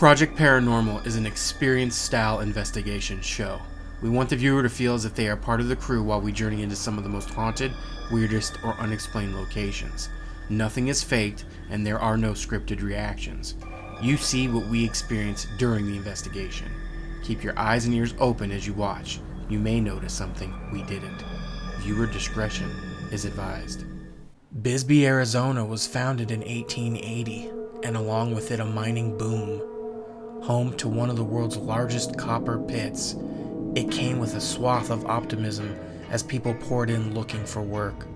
Project Paranormal is an experience-style investigation show. We want the viewer to feel as if they are part of the crew while we journey into some of the most haunted, weirdest, or unexplained locations. Nothing is faked, and there are no scripted reactions. You see what we experience during the investigation. Keep your eyes and ears open as you watch. You may notice something we didn't. Viewer discretion is advised. Bisbee, Arizona was founded in 1880, and along with it a mining boom. Home to one of the world's largest copper pits, it came with a swath of optimism as people poured in looking for work.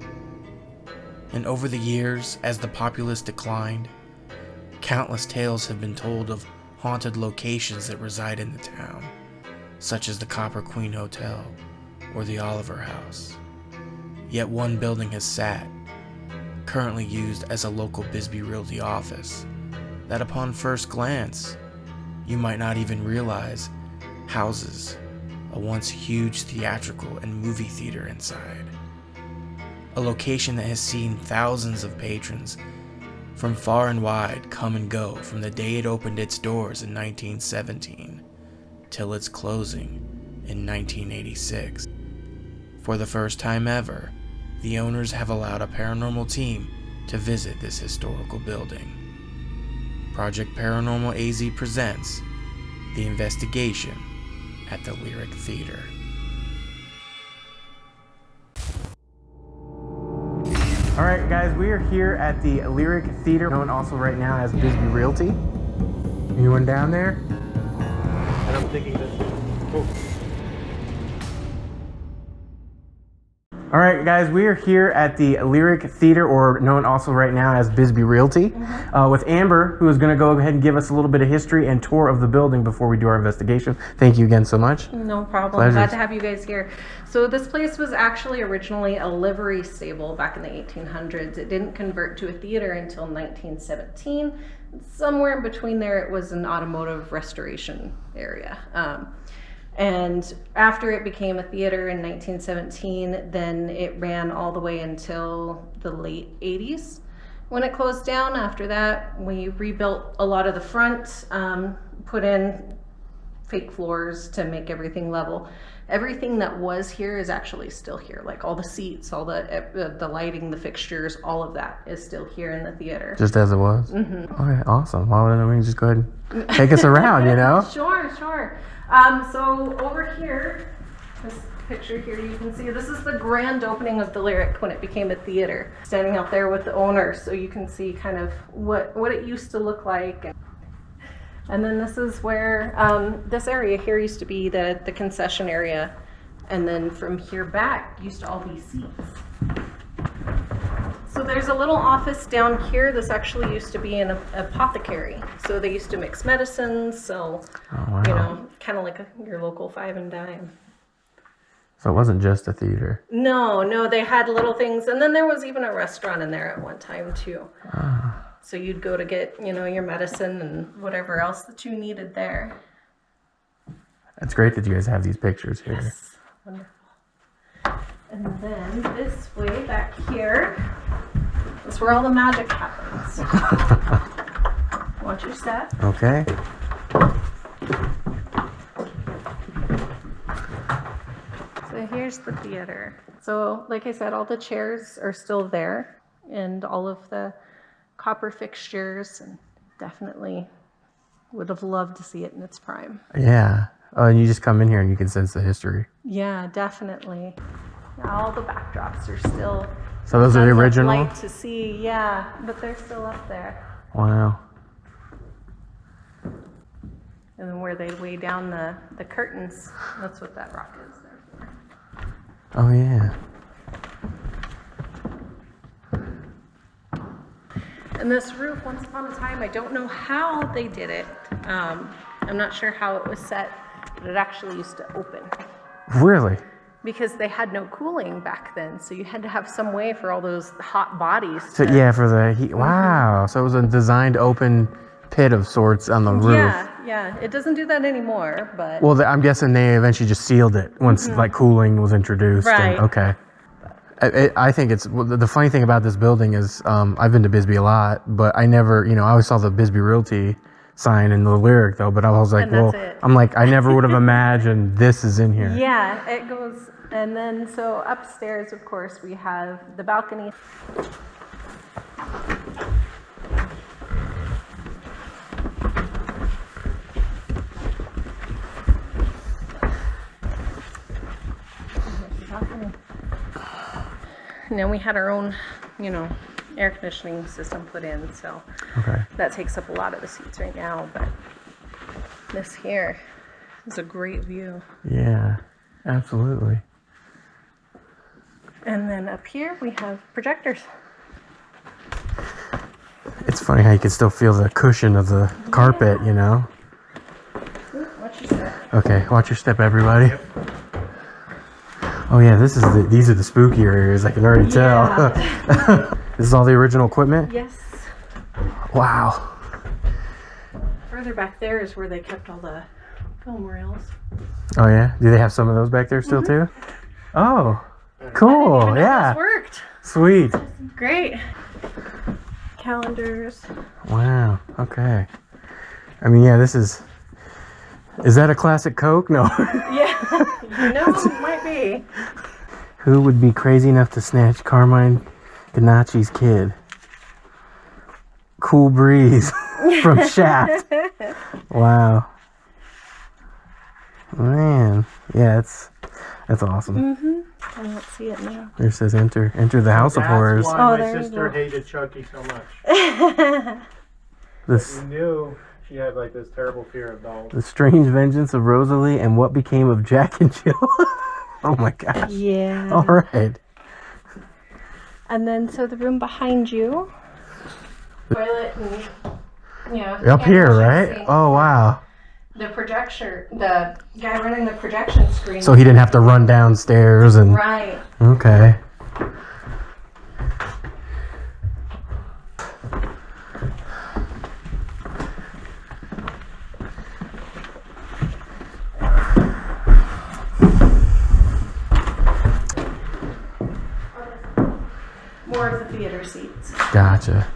And over the years, as the populace declined, countless tales have been told of haunted locations that reside in the town, such as the Copper Queen Hotel or the Oliver House. Yet one building has sat, currently used as a local Bisbee Realty office, that upon first glance, you might not even realize houses a once huge theatrical and movie theater inside. A location that has seen thousands of patrons from far and wide come and go from the day it opened its doors in 1917 till its closing in 1986. For the first time ever, the owners have allowed a paranormal team to visit this historical building. Project Paranormal AZ presents The Investigation at the Lyric Theater. Alright guys, we are here at the Lyric Theater, known also right now as Bisbee Realty. Anyone down there? I don't think he does. Oh. Alright guys, we are here at the Lyric Theater, or known also right now as Bisbee Realty, with Amber, who is going to go ahead and give us a little bit of history and tour of the building before we do our investigation. Thank you again so much. No problem. Pleasure. Glad to have you guys here. So this place was actually originally a livery stable back in the 1800s. It didn't convert to a theater until 1917. Somewhere in between there, it was an automotive restoration area. And after it became a theater in 1917, then it ran all the way until the late 80s. When it closed down, after that, we rebuilt a lot of the front, put in fake floors to make everything level. Everything that was here is actually still here, like all the seats, all the lighting, the fixtures, all of that is still here in the theater. Just as it was? Mm-hmm. Okay, awesome. Well, then we can just go ahead and take us around, you know? Sure. So over here, this picture here, you can see this is the grand opening of the Lyric when it became a theater. Standing out there with the owner, so you can see kind of what it used to look like. And then this is where this area here used to be the concession area, and then from here back used to all be seats. So there's a little office down here. This actually used to be an apothecary. So they used to mix medicines. So, you know, kind of like your local Five and Dime. So it wasn't just a theater. No, they had little things. And then there was even a restaurant in there at one time too. So you'd go to get, you know, your medicine and whatever else that you needed there. It's great that you guys have these pictures here. Yes, wonderful. And then this way back here is where all the magic happens. Want your set? Okay. So here's the theater. So like I said, all the chairs are still there and all of the copper fixtures, and definitely would have loved to see it in its prime. Yeah. Oh, and you just come in here and you can sense the history. Yeah, definitely. All the backdrops are still. So those are the original? Light to see, yeah, but they're still up there. Wow. And then where they weigh down the curtains, that's what that rock is there for. Oh yeah. And this roof, once upon a time, I don't know how they did it. I'm not sure how it was set, but it actually used to open. Really? Because they had no cooling back then, so you had to have some way for all those hot bodies to... Yeah, for the heat. Wow. So it was a designed open pit of sorts on the roof. Yeah. It doesn't do that anymore, but... Well, I'm guessing they eventually just sealed it once like cooling was introduced. Right. Okay. I think it's the funny thing about this building is I've been to Bisbee a lot, but I never, I always saw the Bisbee Realty sign and the lyric though, but I was like, And that's well, it. I'm like, I never would have imagined this is in here. Yeah, it goes, and then so upstairs, of course, we have the balcony. And then we had our own, you know, air conditioning system put in, so Okay. that takes up a lot of the seats right now, but this here is a great view. Yeah, absolutely. And then up here we have projectors. It's funny how you can still feel the cushion of the carpet, you know? Ooh, watch your step. Okay, watch your step, everybody. Oh yeah, these are the spookier areas, I can already tell. Yeah. This is all the original equipment? Yes. Wow. Further back there is where they kept all the film reels. Oh yeah? Do they have some of those back there still too? Oh, cool, I didn't even know yeah. this worked. Sweet. Great. Calendars. Wow, okay. I mean, yeah, is that a classic Coke? No. Yeah, you know, it might be. Who would be crazy enough to snatch Carmine Gannacci's kid? Cool Breeze from Shaft. Wow. Man, yeah, that's awesome. Mm-hmm. I don't see it now. There says enter the House of Horrors. That's why Oh, my there you sister go. hated Chucky so much. This She knew she had like this terrible fear of dolls. The Strange Vengeance of Rosalie and What Became of Jack and Jill. Oh my gosh. Yeah. All right. And then, so the room behind you. Toilet and, Up here, right? Oh wow. The projector, the guy running the projection screen. So he didn't have to run downstairs and. Right. Okay. More of the theater seats. Gotcha.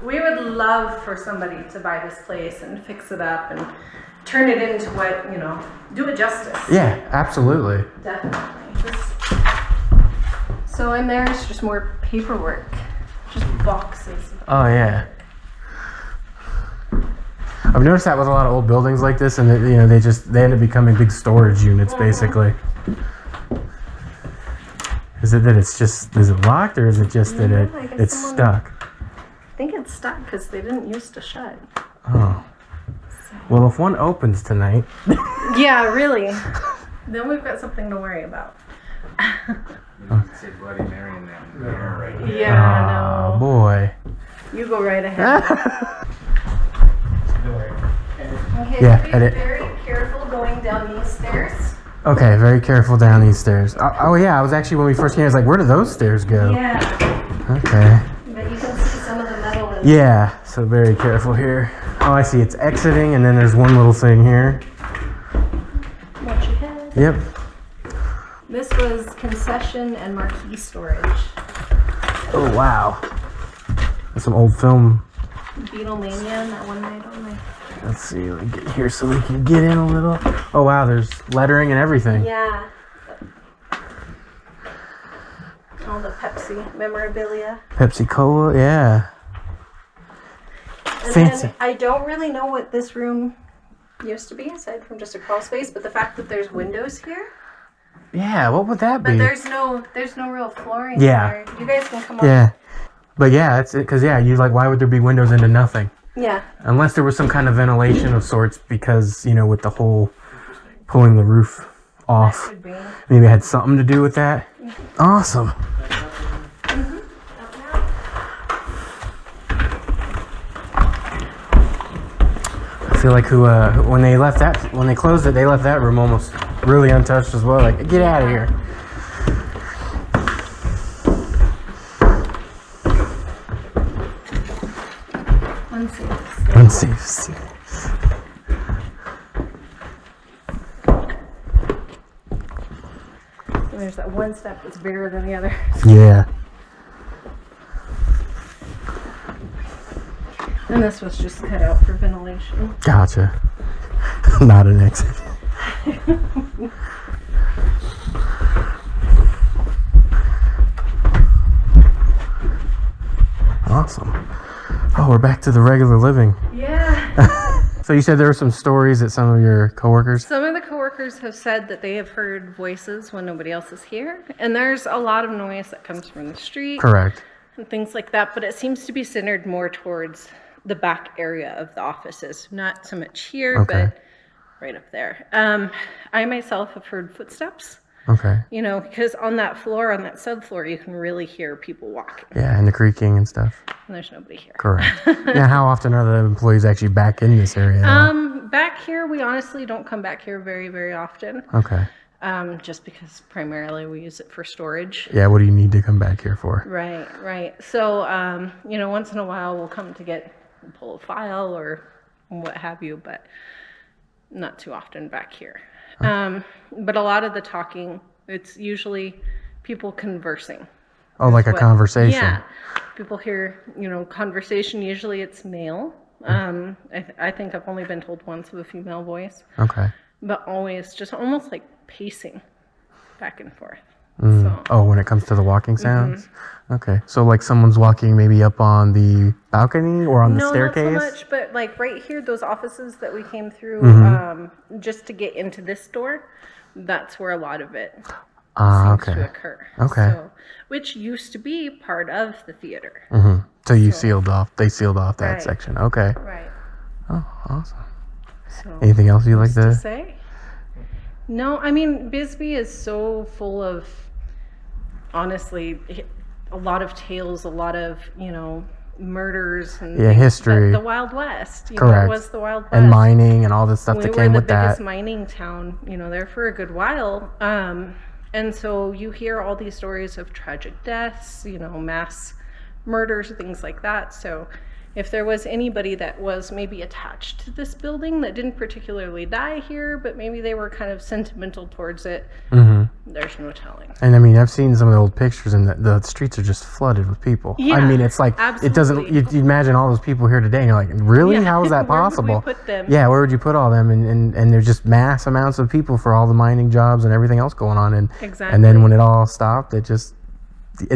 We would love for somebody to buy this place and fix it up and turn it into what, you know, do it justice. Yeah, absolutely. Definitely. So in there is just more paperwork. Just boxes. Oh yeah. I've noticed that with a lot of old buildings like this, and they end up becoming big storage units, basically. Is it that is it locked, or is it just that I guess it's someone- stuck? I think it's stuck because they didn't used to shut. Oh. Well, if one opens tonight. Yeah, really. Then we've got something to worry about. Say Bloody Mary in that mirror right here. Yeah, Oh no. boy. You go right ahead. Okay, Yeah, so be edit. very careful going down these stairs. Okay, very careful down these stairs. Oh yeah, I was actually, when we first came, I was like, where do those stairs go? Yeah, Okay. but you can see some of the metal in Yeah, so very careful here. Oh, I see, it's exiting, and then there's one little thing here. Watch your head. Yep. This was concession and marquee storage. Oh wow. That's some old film. Beatlemania, that one night only. Let's see, let me get here so we can get in a little. Oh wow, there's lettering and everything. Yeah. All the Pepsi memorabilia. Pepsi Cola, yeah. And Fancy. then I don't really know what this room used to be, aside from just a crawl space, but the fact that there's windows here. Yeah, what would that But be? there's no real flooring Yeah. there. You guys can come up. Yeah. But yeah, it's because you like, why would there be windows into nothing? Yeah. Unless there was some kind of ventilation of sorts, because with the whole pulling the roof off, Could be. maybe it had something to do with that. Awesome. I feel like when they closed it, they left that room almost really untouched as well. Like, get out of here. Unsafe. Unsafe. And there's that one step that's bigger than the other. Yeah. And this was just cut out for ventilation. Gotcha. Not an exit. Awesome. Oh, we're back to the regular living. Yeah. So you said there were some stories that some of your coworkers... Some of the coworkers have said that they have heard voices when nobody else is here. And there's a lot of noise that comes from the street. Correct. And things like that. But it seems to be centered more towards the back area of the offices. Not so much here, but right up there. I myself have heard footsteps. Okay. You know, because on that floor, on that subfloor, you can really hear people walking. Yeah, and the creaking and stuff. And there's nobody here. Correct. Now, how often are the employees actually back in this area? Back here, we honestly don't come back here very, very often. Okay. Just because primarily we use it for storage. Yeah, what do you need to come back here for? Right, right. So, you know, once in a while we'll come to pull a file or what have you, but not too often back here. But a lot of the talking, it's usually people conversing. Oh, like a conversation? Yeah. People hear, you know, conversation. Usually it's male. I think I've only been told once of a female voice. Okay. But always just almost like pacing back and forth. So, oh, when it comes to the walking sounds? Okay. So like someone's walking maybe up on the balcony or on the staircase? No, not so much, but like right here, those offices that we came through just to get into this door, that's where a lot of it seems to occur. Okay. So, which used to be part of the theater. So they sealed off that section. Okay. Right. Oh, awesome. So, Anything else you'd like to say? No, I mean, Bisbee is so full of, honestly, a lot of tales, a lot of, you know, murders and history. The Wild West. You Correct. know, it was the Wild West. And mining and all the stuff that came with that. We were the biggest mining town, you know, there for a good while. And so you hear all these stories of tragic deaths, you know, mass murders, things like that. So if there was anybody that was maybe attached to this building that didn't particularly die here, but maybe they were kind of sentimental towards it, there's no telling. And I mean, I've seen some of the old pictures, and the streets are just flooded with people. Yeah, I mean, it's like, it doesn't, you imagine all those people here today, and you're like, really? Yeah. How is that possible? Where would we put them? Yeah, where would you put all them? And there's just mass amounts of people for all the mining jobs and everything else going on. And, exactly. And then when it all stopped, it's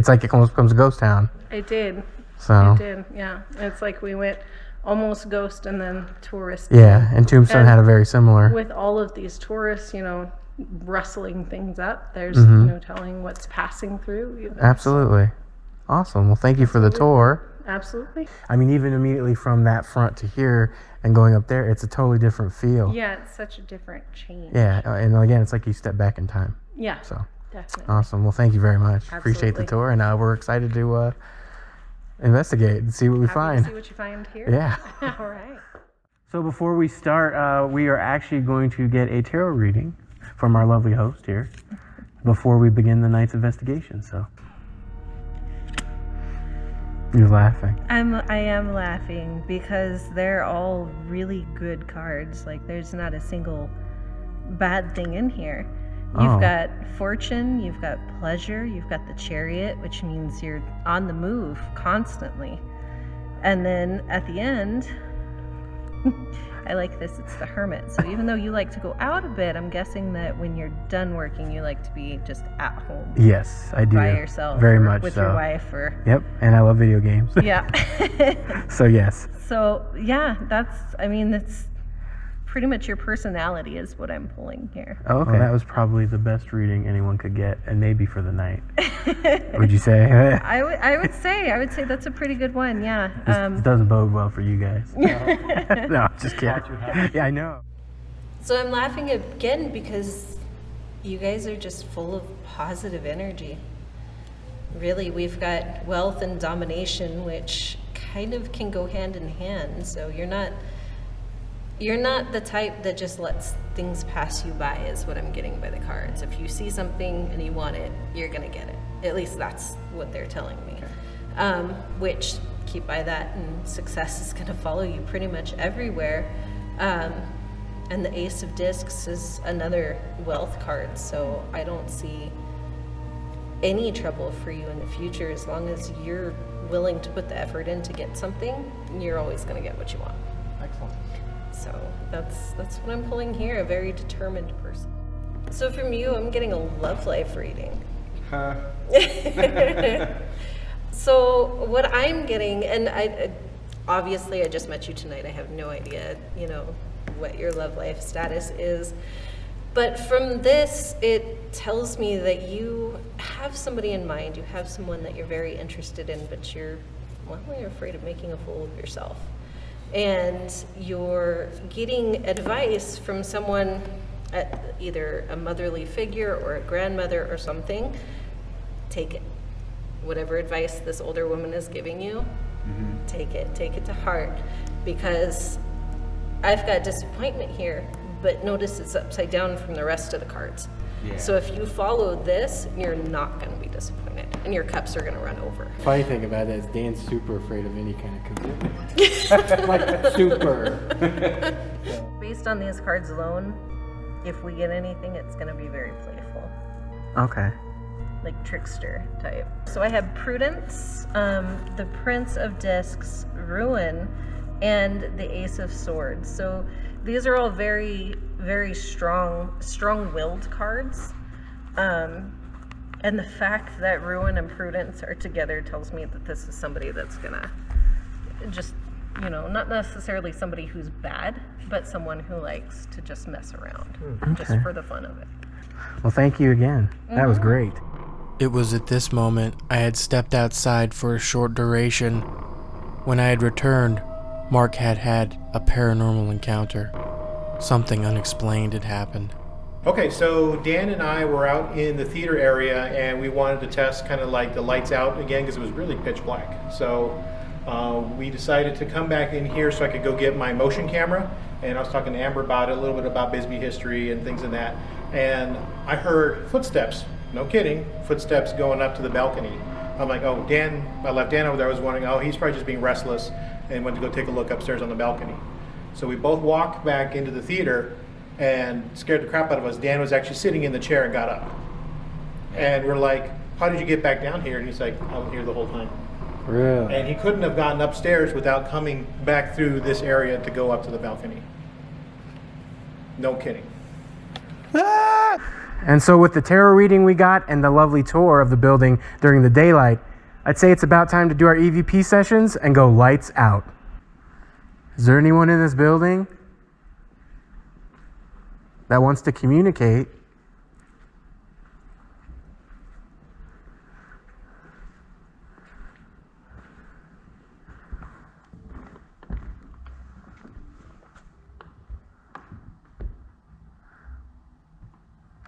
like it almost becomes a ghost town. It did. So. It did, yeah. It's like we went almost ghost and then tourist. Yeah, and Tombstone had a very similar. With all of these tourists, you know, rustling things up, there's no telling what's passing through. Either. Absolutely. Awesome. Well, thank you for the tour. Absolutely. I mean, even immediately from that front to here and going up there, it's a totally different feel. Yeah, it's such a different change. Yeah, and again, it's like you step back in time. Yeah, so definitely. Awesome. Well, thank you very much. Absolutely. Appreciate the tour, and we're excited to investigate and see what we find. To see what you find here. Yeah. All right. So before we start, we are actually going to get a tarot reading from our lovely host here before we begin the night's investigation. So you're laughing. I am laughing because they're all really good cards. Like there's not a single bad thing in here. You've got fortune, you've got pleasure, you've got the Chariot, which means you're on the move constantly. And then at the end, I like this, it's the Hermit. So even though you like to go out a bit, I'm guessing that when you're done working, you like to be just at home. Yes, I do. By yourself. Very much with so. Your wife or... Yep, and I love video games. Yeah. So yes. So yeah, that's pretty much your personality is what I'm pulling here. Oh, okay. Well, that was probably the best reading anyone could get, and maybe for the night. Would you say? I would say that's a pretty good one. Yeah. This doesn't bode well for you guys. No, just kidding. Yeah, I know. So I'm laughing again because you guys are just full of positive energy. Really, we've got wealth and domination, which kind of can go hand in hand. So you're not the type that just lets things pass you by, is what I'm getting by the cards. If you see something and you want it, you're gonna get it. At least that's what they're telling me. Okay. Which, keep by that, and success is gonna follow you pretty much everywhere. And the Ace of Discs is another wealth card, so I don't see any trouble for you in the future as long as you're willing to put the effort in to get something, you're always going to get what you want. Excellent. So that's what I'm pulling here, a very determined person. So from you, I'm getting a love life reading. Huh? So what I'm getting, and obviously I just met you tonight, I have no idea, what your love life status is. But from this, it tells me that you have somebody in mind, you have someone that you're very interested in, but you're afraid of making a fool of yourself. And you're getting advice from someone, either a motherly figure or a grandmother or something. Take it. Whatever advice this older woman is giving you, take it to heart, because I've got disappointment here, but notice it's upside down from the rest of the cards. Yeah. So if you follow this, you're not going to be disappointed, and your cups are going to run over. Funny thing about that is Dan's super afraid of any kind of commitment. Like super. Based on these cards alone, if we get anything, it's going to be very playful. Okay. Like trickster type. So I have Prudence, the Prince of Discs, Ruin, and the Ace of Swords. So these are all very, very strong-willed cards. And the fact that Ruin and Prudence are together tells me that this is somebody that's gonna just, not necessarily somebody who's bad, but someone who likes to just mess around, just for the fun of it. Well, thank you again. That was great. It was at this moment I had stepped outside for a short duration. When I had returned, Mark had had a paranormal encounter. Something unexplained had happened. Okay, so Dan and I were out in the theater area, and we wanted to test kind of like the lights out again because it was really pitch black. So we decided to come back in here so I could go get my motion camera, and I was talking to Amber about it, a little bit about Bisbee history and things like that, and I heard footsteps, no kidding, footsteps going up to the balcony. I'm like, oh, Dan, I left Dan over there. I was wondering, oh, he's probably just being restless, and went to go take a look upstairs on the balcony. So we both walked back into the theater and scared the crap out of us. Dan was actually sitting in the chair and got up. And we're like, how did you get back down here? And he's like, I was here the whole time. Really? And he couldn't have gotten upstairs without coming back through this area to go up to the balcony. No kidding. And so with the tarot reading we got and the lovely tour of the building during the daylight, I'd say it's about time to do our EVP sessions and go lights out. Is there anyone in this building that wants to communicate?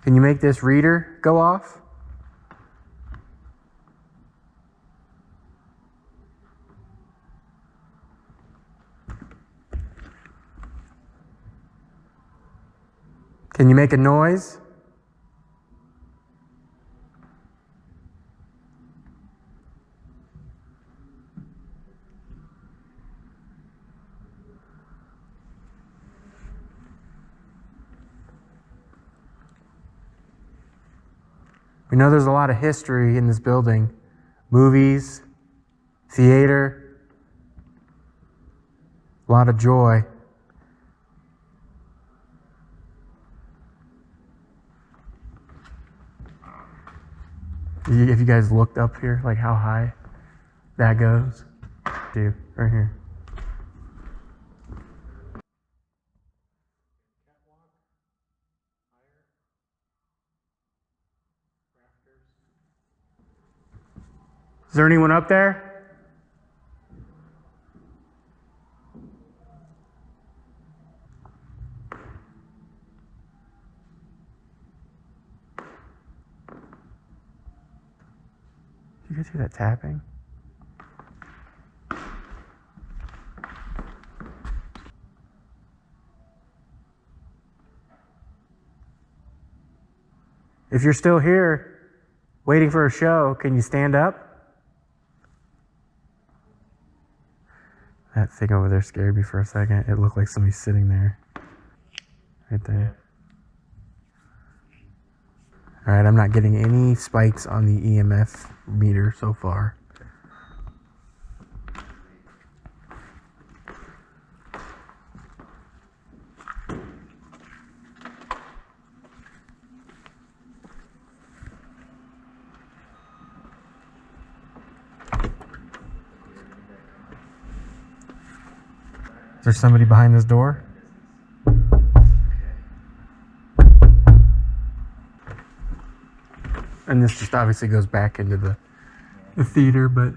Can you make this reader go off? Can you make a noise? We know there's a lot of history in this building. Movies, theater, a lot of joy. If you guys looked up here, like how high that goes, dude, right here. Is there anyone up there? You guys hear that tapping? If you're still here waiting for a show, can you stand up? That thing over there scared me for a second. It looked like somebody sitting there. Right there. All right, I'm not getting any spikes on the EMF meter so far. there somebody behind this door? And this just obviously goes back into the theater, but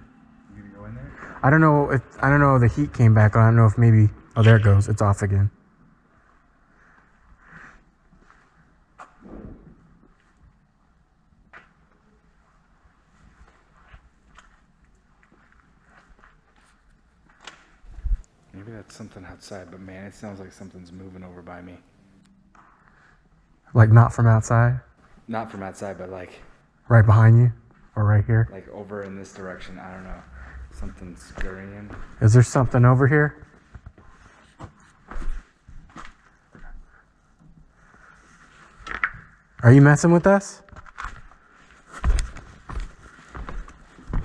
You gonna go in there? I don't know if the heat came back on. I don't know if maybe there it goes. It's off again. Maybe that's something outside, but man, it sounds like something's moving over by me. Like not from outside, Not from outside, but like right behind you, or right here. over in this direction. I don't know. Something's scurrying. Is there something over here? Are you messing with us?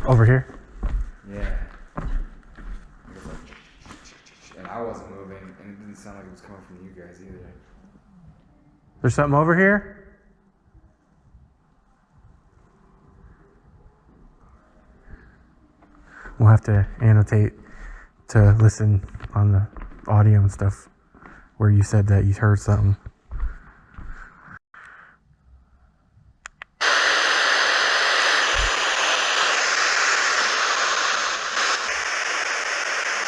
Over here? Yeah. And I wasn't moving, and it didn't sound like it was coming from you guys either. There's something over here? We'll have to annotate to listen on the audio and stuff where you said that you heard something.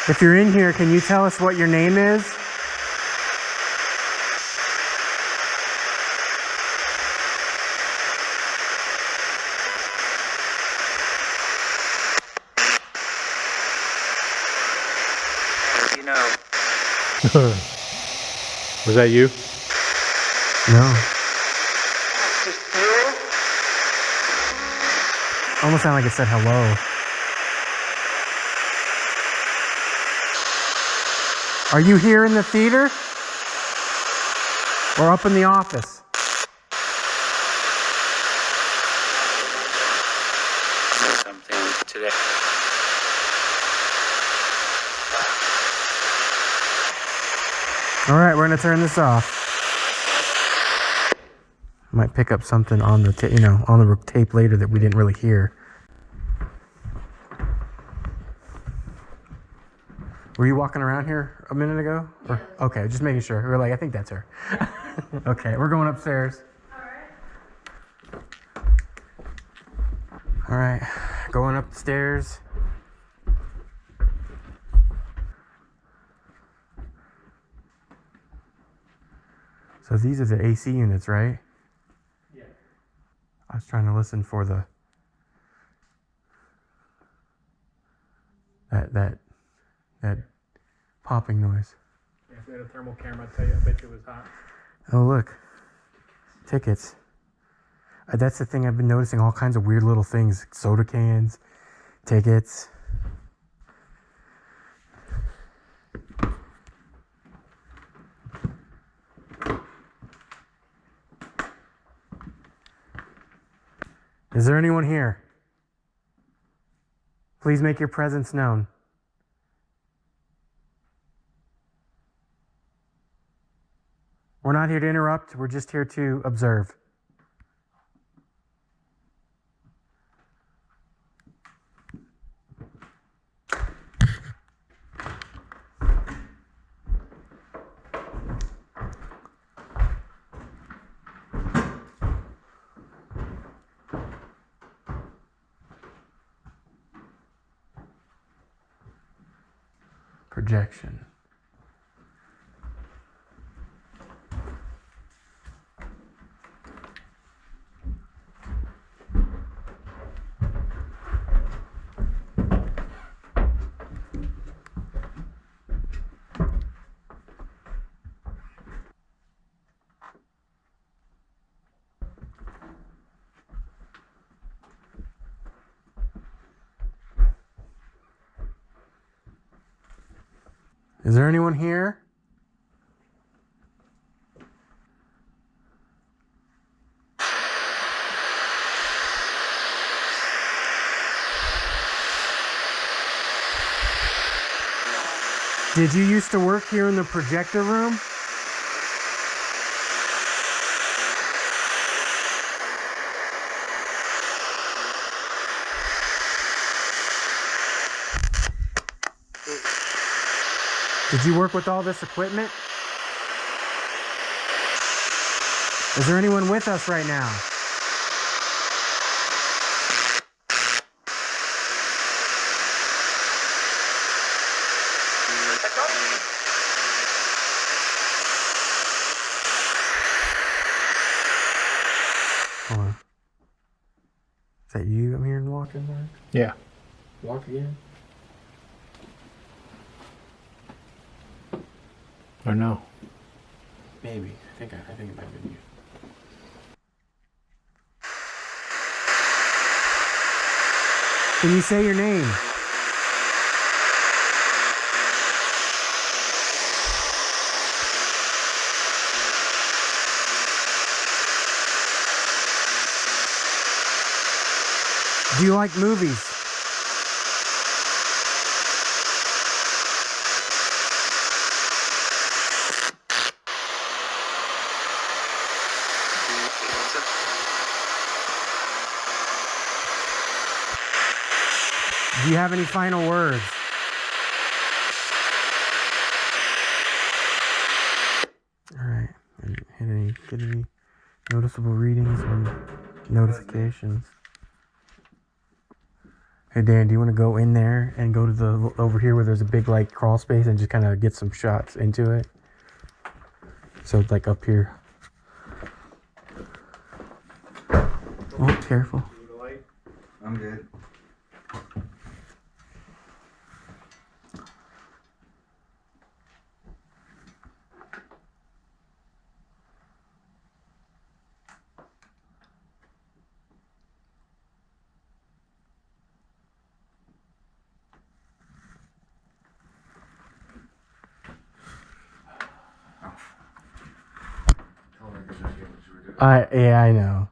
If you're in here, can you tell us what your name is? You know. Was that you? No. Almost sounded like it said hello. Are you here in the theater? Or up in the office? Something today. All right, we're gonna turn this off. Might pick up something on the on the tape later that we didn't really hear. Were you walking around here a minute ago? Or, okay, just making sure. We were like, I think that's her. Okay, we're going upstairs. All right, going up the stairs. So these are the AC units, right? Yeah. I was trying to listen for that popping noise. Yeah, if we had a thermal camera, I'd tell you, I bet you it was hot. Oh, look. Tickets. That's the thing I've been noticing, all kinds of weird little things. Soda cans, tickets. Is there anyone here? Please make your presence known. We're not here to interrupt, we're just here to observe. Projection. Is there anyone here? Did you used to work here in the projector room? Did you work with all this equipment? Is there anyone with us right now? Hold on. Is that you I'm hearing walking there? Yeah. Walk again? Or no? Maybe. I think it might have been you. Can you say your name? Do you like movies? Do you have any final words? All right. Get any noticeable readings or notifications? Hey Dan, do you want to go in there and go to the over here where there's a big like crawl space and just kind of get some shots into it? So it's like up here. Oh, careful. I'm good. Yeah, I know.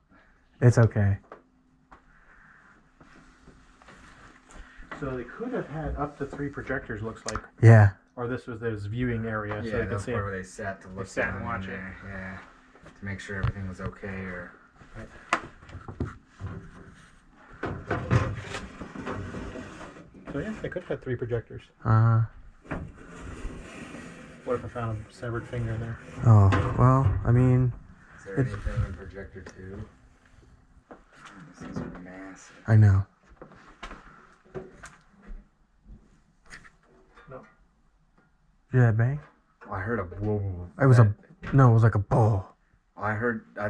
It's okay. So they could have had up to 3 projectors, looks like. Yeah. Or this was their viewing area, so Yeah, they could that's see where it. they sat to look. sat and down watch in it. there, yeah, to make sure everything was okay. Or So yeah, they could have had 3 projectors. What if I found a severed finger in there? Oh, well, I mean, is there anything in projector 2? This is massive. I know. No. Did you hear that bang? I heard a whoa. It was no, it was like a ball. I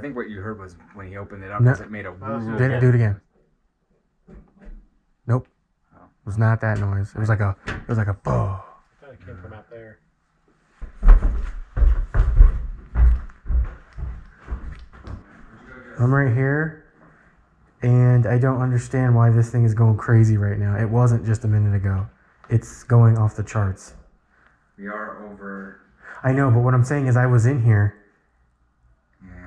think what you heard was when he opened it up, No. 'cause it made a whoa. Do it again. Nope. Oh. It was not that noise. It was like a ball. I thought it came from out there. I'm right here, and I don't understand why this thing is going crazy right now. It wasn't just a minute ago. It's going off the charts. We are over. I know, but what I'm saying is I was in here, Yeah.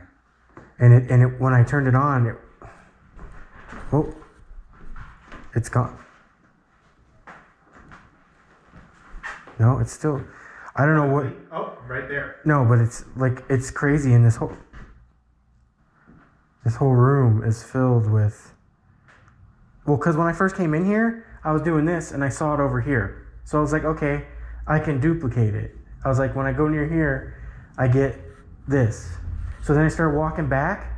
and it when I turned it on, it's gone. No, it's still. I don't know what. Oh, right there. No, but it's like it's crazy in this whole room is filled with. Well, because when I first came in here, I was doing this and I saw it over here. So I was like, okay, I can duplicate it. I was like, when I go near here, I get this. So then I started walking back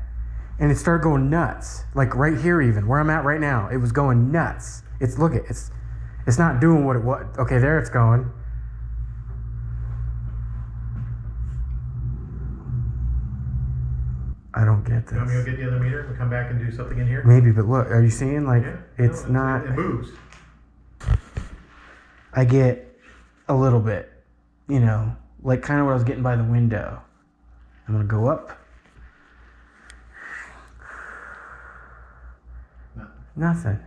and it started going nuts. Like right here even, where I'm at right now, it was going nuts. It's not doing what it was. Okay, there it's going. I don't get this. You want me to go get the other meter and come back and do something in here? Maybe, but look, are you seeing like Yeah. it's No, not. It moves. I get a little bit, like kind of what I was getting by the window. I'm gonna go up. Nothing.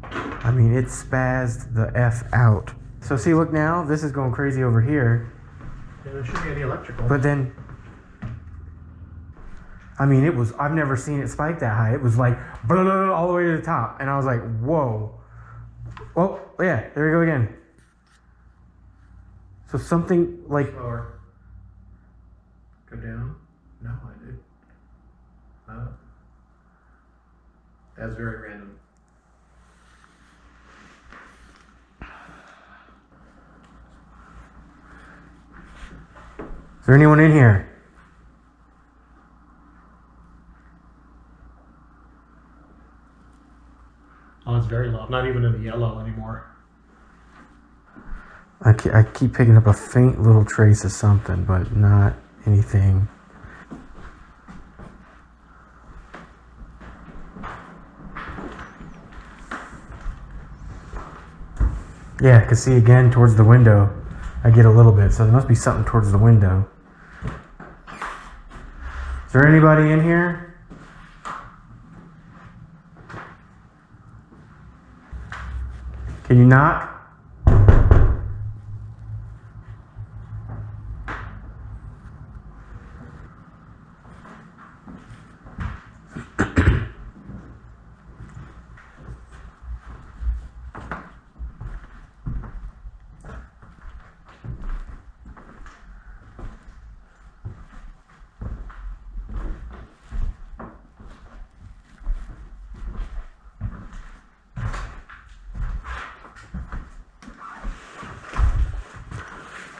I mean, it spazzed the F out. So see, look now, this is going crazy over here. Yeah, there shouldn't be any electrical. But then, I mean, I've never seen it spike that high. It was like, blah, blah, blah, all the way to the top. And I was like, whoa. Oh, yeah, there we go again. So something like, Slower. Go down. No, I did. That's very random. Is there anyone in here? Oh, it's very low. Not even in the yellow anymore. I keep picking up a faint little trace of something, but not anything. Yeah, I can see again towards the window. I get a little bit, so there must be something towards the window. Is there anybody in here? Can you knock?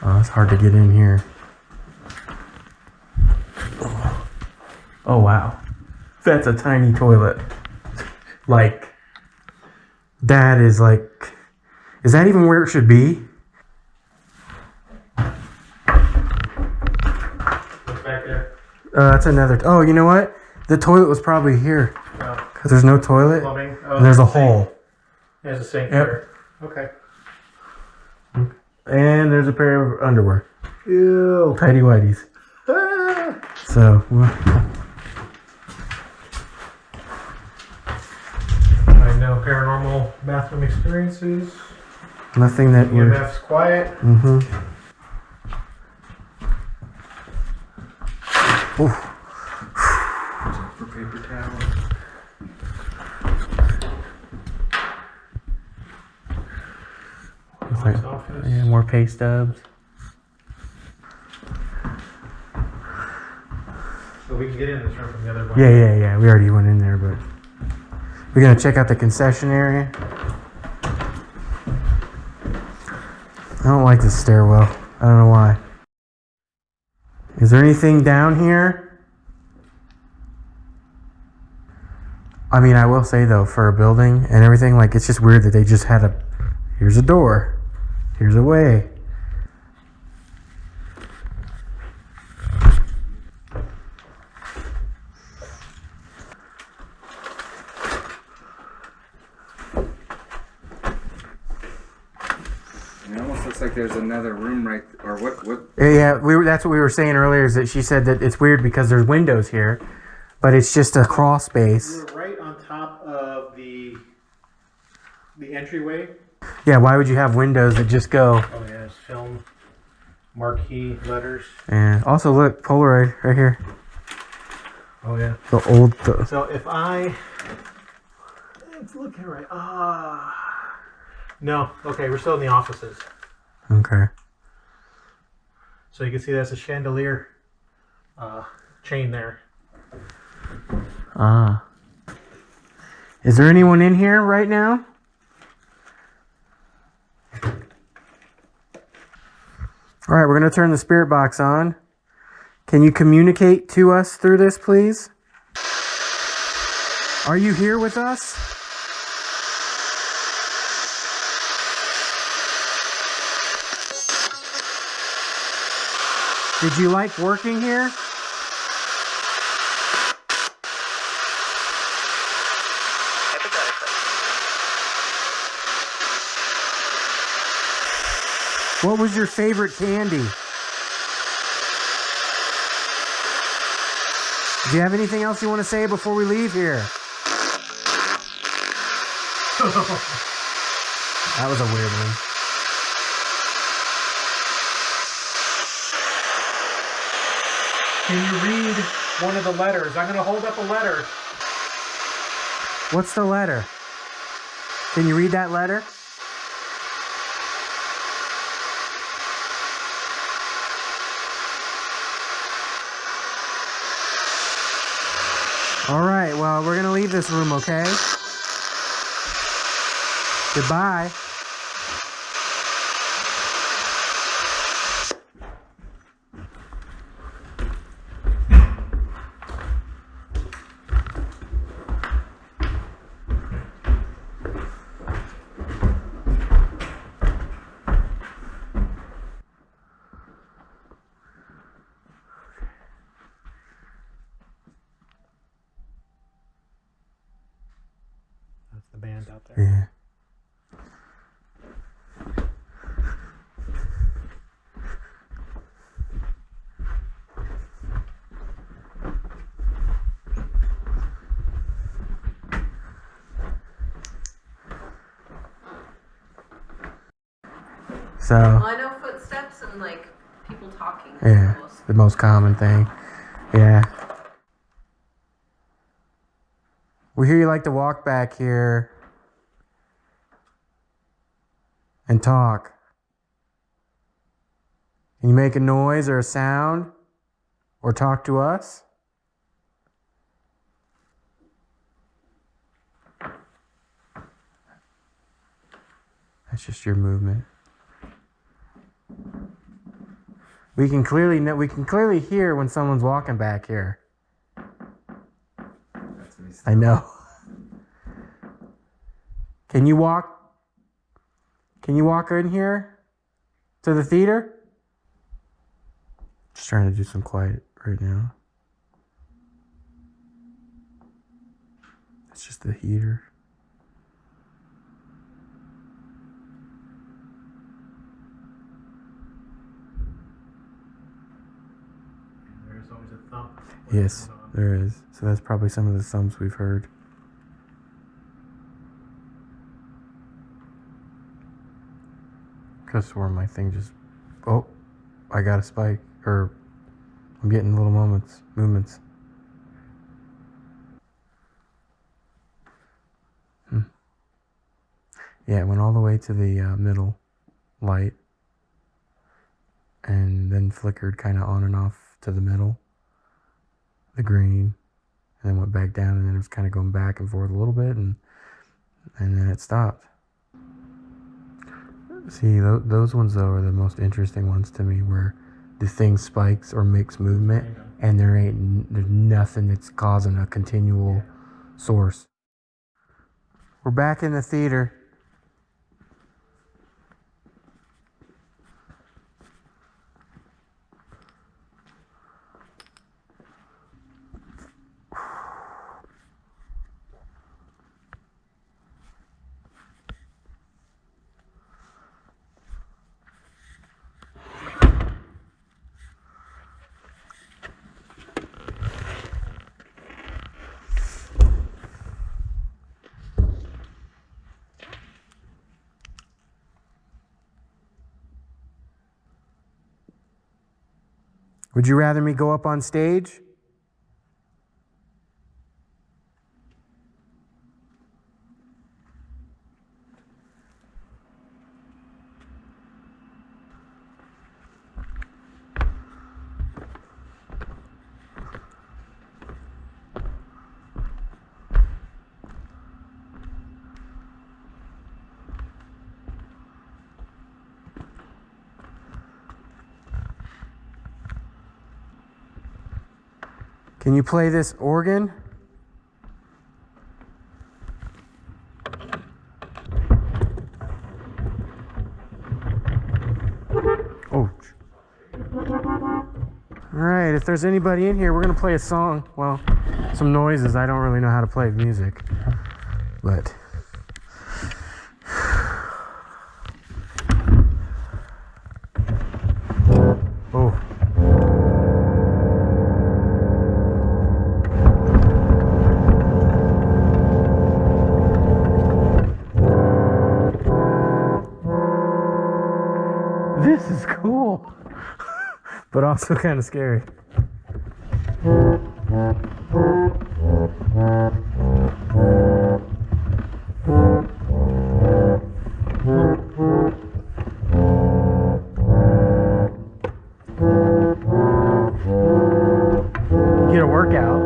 Oh, it's hard to get in here. Oh, wow. That's a tiny toilet. Like, that is like... Is that even where it should be? What's back there? That's another... Oh, you know what? The toilet was probably here. Oh, Because there's no toilet. plumbing. Oh, And there's a sink. hole. There's a sink Yep. here. Okay. And there's a pair of underwear. Ew. Tidy whities. Ah. So... I know paranormal bathroom experiences. Nothing that we're... EMF's quiet. Mm-hmm. Oof. For paper towel. It's like, Office. yeah, more pay stubs. So we can get in this room from the other one. Yeah. We already went in there, but we're gonna check out the concession area. I don't like this stairwell. I don't know why. Is there anything down here? I mean, I will say though, for a building and everything, like it's just weird that they just had a. Here's a door. Here's a way. It almost looks like there's another room right, or what? Yeah, that's what we were saying earlier. Is that she said that it's weird because there's windows here, but it's just a crawl space. We're right on top of the entryway. Yeah, why would you have windows that just go? Oh yeah, it's film marquee letters. And also look, Polaroid right here. Oh yeah. The old. So if it's looking right. No. Okay, we're still in the offices. Okay. So you can see that's a chandelier chain there. Ah. Is there anyone in here right now? All right, we're going to turn the spirit box on. Can you communicate to us through this, please? Are you here with us? Did you like working here? What was your favorite candy? Do you have anything else you want to say before we leave here? That was a weird one. Can you read one of the letters? I'm going to hold up a letter. What's the letter? Can you read that letter? All right, well, we're going to leave this room, okay? Goodbye. out there. Yeah. So, Well, I know footsteps and like people talking. yeah, the most common thing. Yeah. We hear you like to walk back here and talk. Can you make a noise or a sound or talk to us? That's just your movement. We can clearly hear when someone's walking back here. I know. Can you walk in here to the theater? Just trying to do some quiet right now. It's just the heater. There's always a thump. Yes, there is. So that's probably some of the thumps we've heard. Because where my thing just, oh, I got a spike, or I'm getting little movements. Yeah, it went all the way to the middle light, and then flickered kind of on and off to the middle, the green, and then went back down, and then it was kind of going back and forth a little bit, and then it stopped. See, those ones though are the most interesting ones to me, where the thing spikes or makes movement, and there's nothing that's causing a continual source. We're back in the theater. Would you rather me go up on stage? Can you play this organ? Oh. Alright, if there's anybody in here, we're going to play a song. Well, some noises. I don't really know how to play music. But... oh. This is cool, but also kind of scary. Get a workout.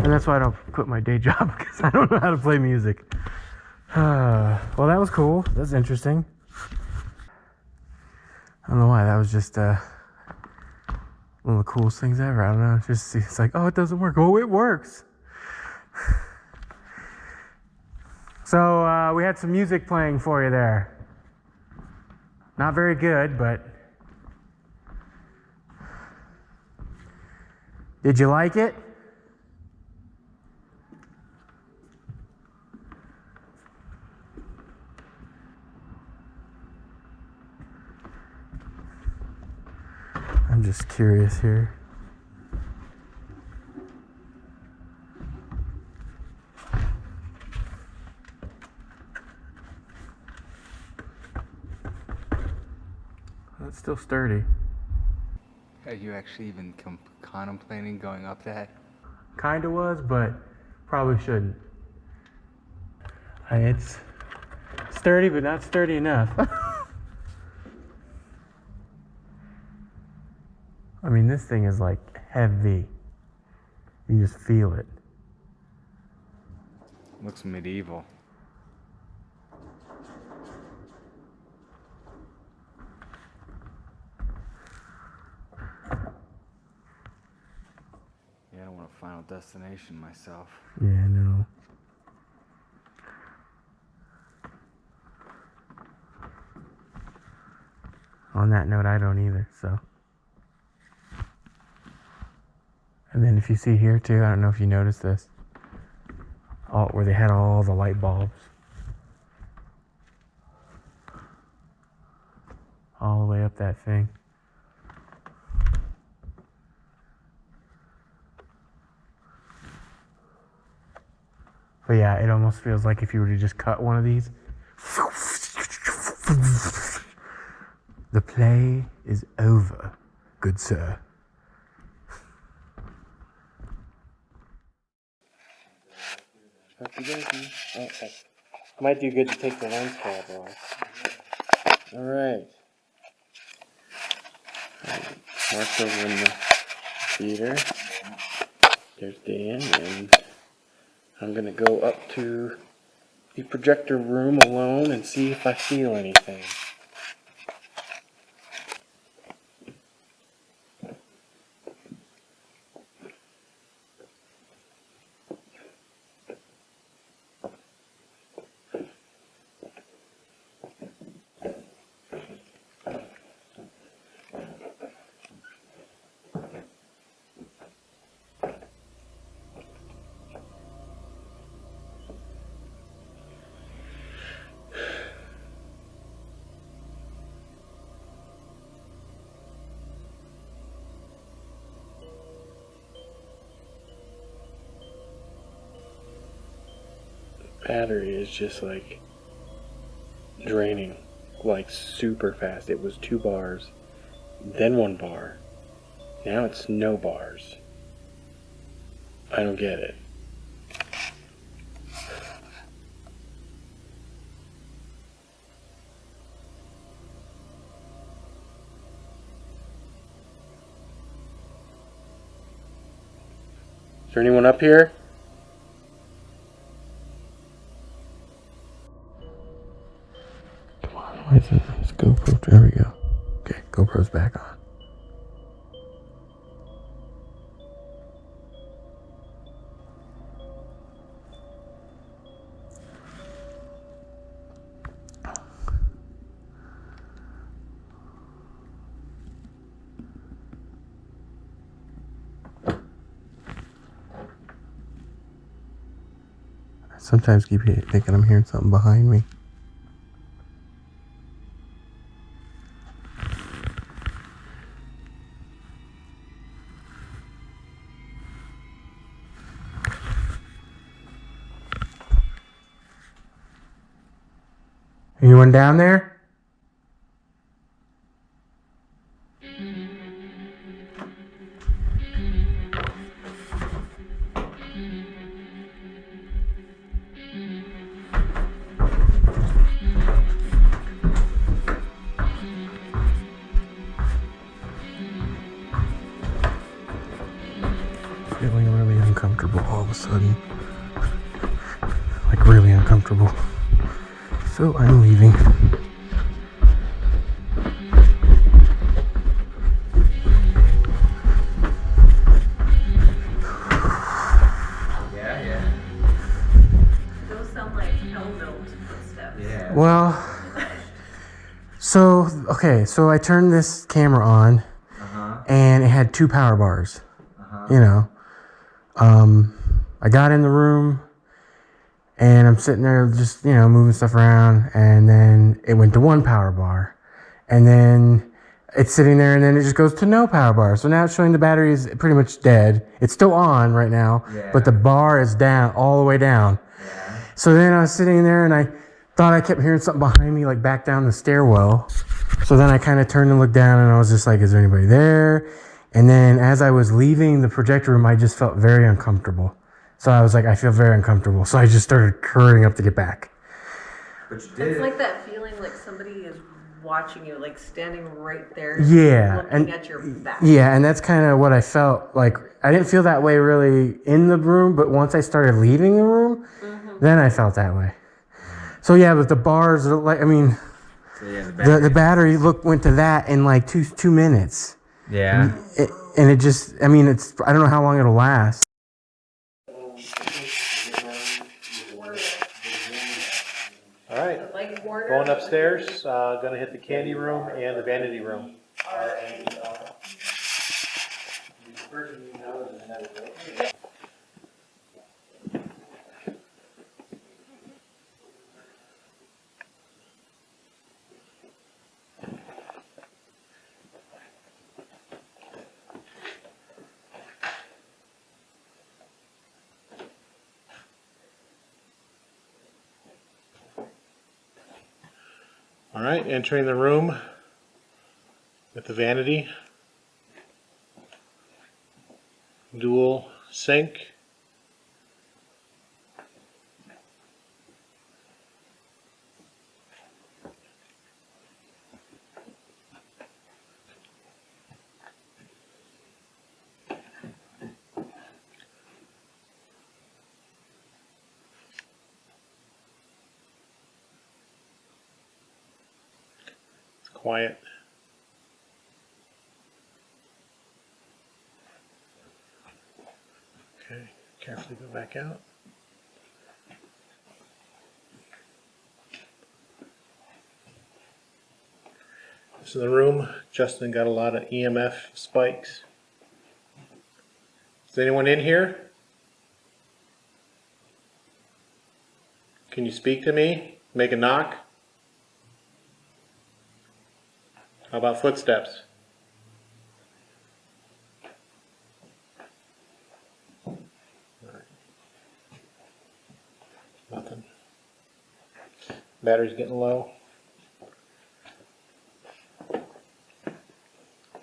And that's why I don't quit my day job, because I don't know how to play music. Well, that was cool. That's interesting. I don't know why. That was just one of the coolest things ever. I don't know. It's like, oh, it doesn't work. Oh, it works. So we had some music playing for you there. Not very good, but Did you like it? I'm just curious here. That's still sturdy. Are you actually even contemplating going up that? Kinda was, but probably shouldn't. It's sturdy, but not sturdy enough. I mean, this thing is like heavy. You just feel it. Looks medieval. Yeah, I don't want a final destination myself. Yeah, I know. On that note, I don't either, so. And then if you see here too, I don't know if you noticed this, where they had all the light bulbs. All the way up that thing. But yeah, it almost feels like if you were to just cut one of these. The play is over, good sir. Might do good to take the lens cap off. Alright. Mark's over in the theater. There's Dan, and I'm gonna go up to the projector room alone and see if I feel anything. Battery is just like draining like super fast. It was 2 bars, then 1 bar. Now it's no bars. I don't get it. Is there anyone up here? Why isn't this GoPro? There we go. Okay, GoPro's back on. I sometimes keep thinking I'm hearing something behind me. Anyone down there? Feeling really uncomfortable all of a sudden. Like really uncomfortable. So I'm leaving. Yeah. Those sound like hell-built footsteps. Yeah. Well, so I turned this camera on, and it had 2 power bars. you know. I got in the room and I'm sitting there just, you know, moving stuff around, and then it went to one power bar, and then it's sitting there, and then it just goes to no power bar. So now it's showing the battery is pretty much dead. It's still on right now, but the bar is down, all the way down. So then I was sitting there and I thought I kept hearing something behind me, like back down the stairwell. So then I kind of turned and looked down, and I was just like, is there anybody there? And then as I was leaving the projector room, I just felt very uncomfortable. So I was like, I feel very uncomfortable. So I just started hurrying up to get back. But you did. It's like that feeling like somebody is watching you, like standing right there. Yeah. Looking at your back. Yeah, and that's kind of what I felt like. I didn't feel that way really in the room, but once I started leaving the room, then I felt that way. So yeah, but the bars, like, I mean, the battery went to that in like two minutes. Yeah. And it just, I mean, I don't know how long it'll last. All right, going upstairs, gonna hit the candy room and the vanity room. All right, entering the room with the vanity, dual sink, quiet. Okay, carefully go back out. This is the room. Justin got a lot of EMF spikes. Is anyone in here? Can you speak to me? Make a knock? How about footsteps? All right. Nothing. Battery's getting low.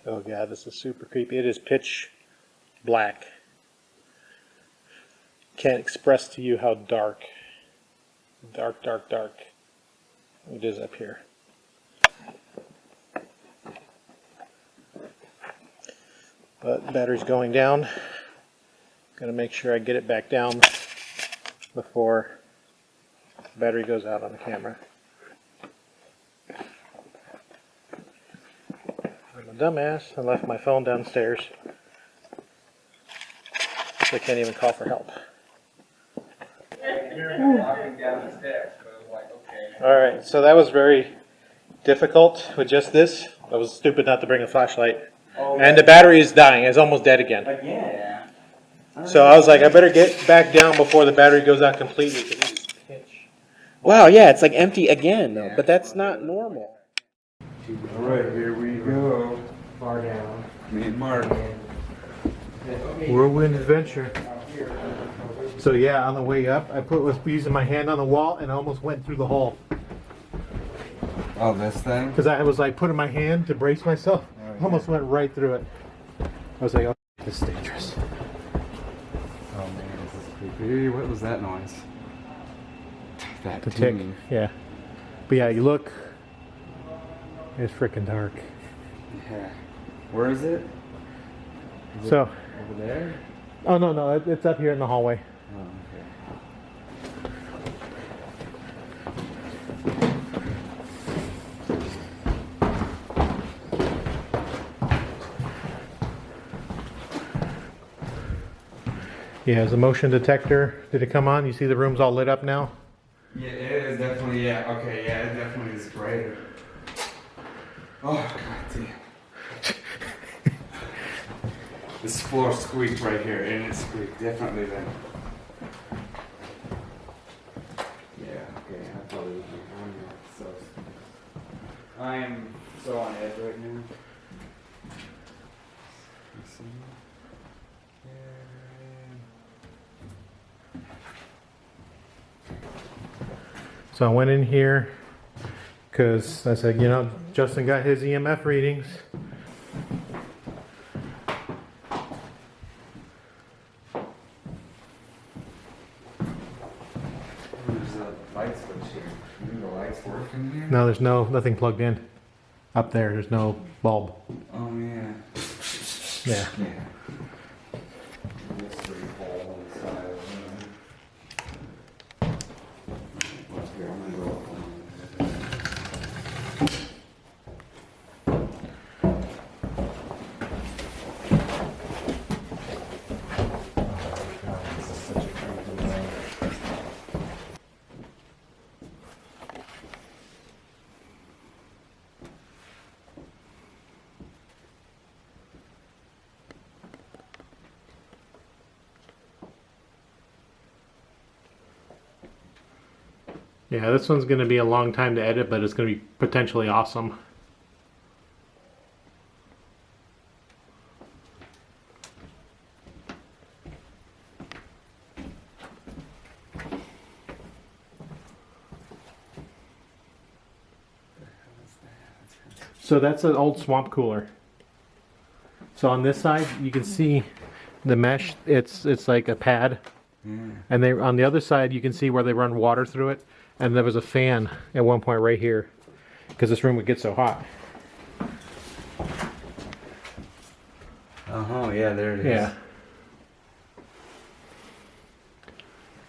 Oh god, this is super creepy. It is pitch black. Can't express to you how dark it is up here. But battery's going down. Gotta make sure I get it back down before the battery goes out on the camera. I'm a dumbass. I left my phone downstairs. So I can't even call for help. Alright, so that was very difficult with just this. I was stupid not to bring a flashlight. And the battery is dying. It's almost dead again. So I was like, I better get back down before the battery goes out completely. Wow, yeah, it's like empty again, though. But that's not normal. All right, here we go. Far down. Me and Mark. Whirlwind adventure. So yeah, on the way up, was using my hand on the wall and I almost went through the hole. Oh, this thing? Because I was like putting my hand to brace myself. Almost went right through it. I was like, oh, this is dangerous. Oh man, this is creepy. What was that noise? That The tick, yeah. But yeah, you look, it's freaking dark. Yeah. Where is it? Is So, it over there? oh no, it's up here in the hallway. Oh, okay. Yeah, is the motion detector, did it come on? You see the room's all lit up now? Yeah, it is definitely, yeah, okay, yeah, it definitely is brighter. Oh, god damn. This floor squeaked right here, and it squeaked differently than. Yeah, okay, I thought it would be on there. So I am so on edge right now. You see? So I went in here because I said, you know, Justin got his EMF readings. There's a light switch here. Do the lights work in here? No, there's nothing plugged in up there. There's no bulb. Oh, yeah. Yeah. Yeah. Mystery hole on the side of the room. Here, I'm gonna go up on Yeah, this one's going to be a long time to edit, but it's going to be potentially awesome. So that's an old swamp cooler. So on this side, you can see the mesh. It's like a pad, and they on the other side you can see where they run water through it. And there was a fan at one point right here, because this room would get so hot. Oh, yeah, there it is. Yeah.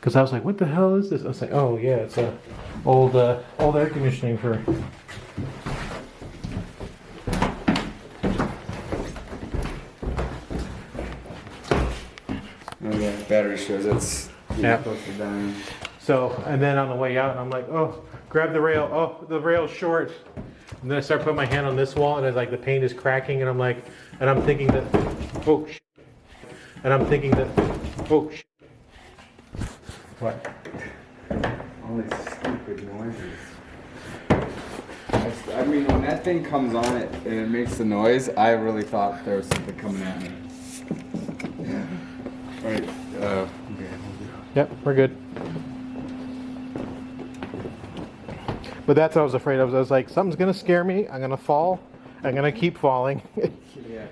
Because I was like, what the hell is this? I was like, oh yeah, it's a old air conditioning for. Oh, yeah, battery shows it's Yeah. close to dying. So, and then on the way out, I'm like, oh, grab the rail. Oh, the rail's short. And then I start putting my hand on this wall, and it's like the paint is cracking, and I'm like, and I'm thinking that, oh, shit. And I'm thinking that, oh, shit. What? All these stupid noises. I mean, when that thing comes on it and it makes the noise, I really thought there was something coming at me. Yeah. All right. Okay. Yep, we're good. But that's what I was afraid of. I was like, something's gonna scare me. I'm gonna fall. I'm gonna keep falling. Yeah.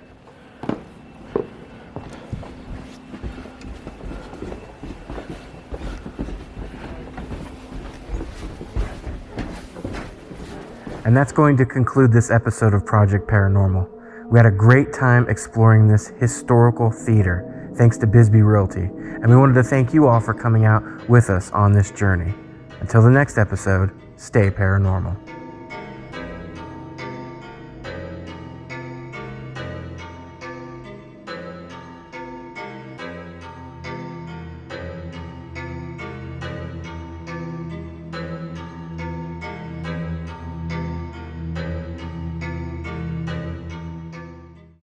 And that's going to conclude this episode of Project Paranormal. We had a great time exploring this historical theater, thanks to Bisbee Realty. And we wanted to thank you all for coming out with us on this journey. Until the next episode, stay paranormal.